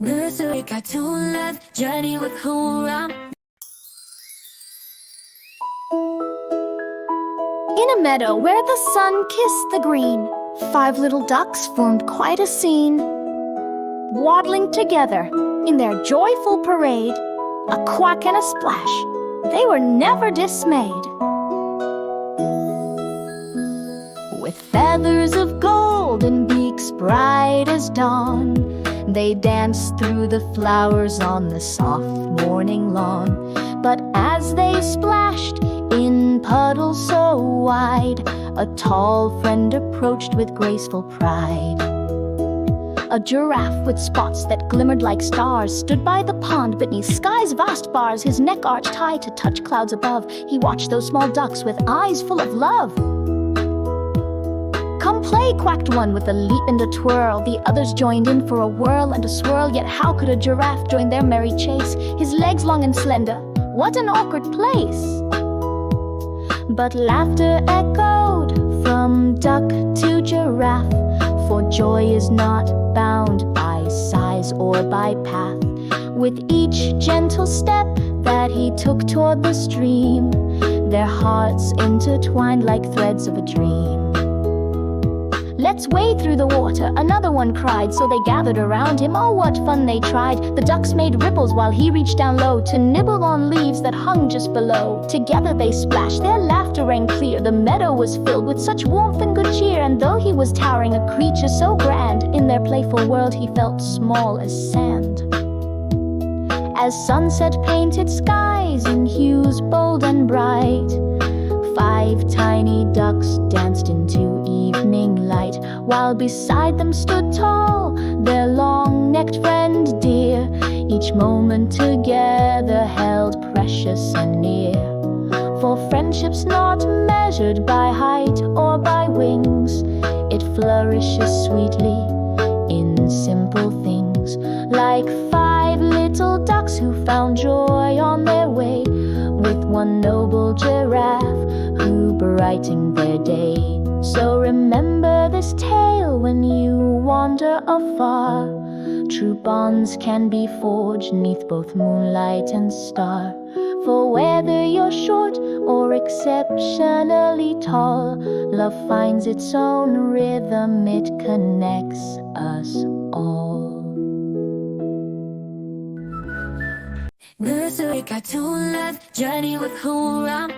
Nursery cartoon love, journey with whirl. In a meadow where the sun kissed the green, 5 little ducks formed quite a scene. Waddling together in their joyful parade, a quack and a splash, they were never dismayed. With feathers of gold and beaks bright as dawn, they danced through the flowers on the soft morning lawn. But as they splashed in puddles so wide, a tall friend approached with graceful pride. A giraffe with spots that glimmered like stars stood by the pond beneath sky's vast bars, his neck arched high to touch clouds above. He watched those small ducks with eyes full of love. "Come play," quacked one with a leap and a twirl. The others joined in for a whirl and a swirl. Yet how could a giraffe join their merry chase? His legs long and slender, what an awkward place! But laughter echoed from duck to giraffe, for joy is not bound by size or by path. With each gentle step that he took toward the stream, their hearts intertwined like threads of a dream. "Let's wade through the water," another one cried. So they gathered around him, oh what fun they tried. The ducks made ripples while he reached down low to nibble on leaves that hung just below. Together they splashed, their laughter rang clear. The meadow was filled with such warmth and good cheer. And though he was towering, a creature so grand, in their playful world he felt small as sand. As sunset painted skies in hues bold and bright, 5 tiny ducks danced into evening light, while beside them stood tall their long-necked friend dear. Each moment together held precious and near. For friendship's not measured by height or by wings, it flourishes sweetly in simple things. Like 5 little ducks who found joy on their way, with one noble giraffe who brightened their day. So remember this tale when you wander afar. True bonds can be forged 'neath both moonlight and star. For whether you're short or exceptionally tall, love finds its own rhythm, it connects us all. Nursery cartoon love, journey with whirl.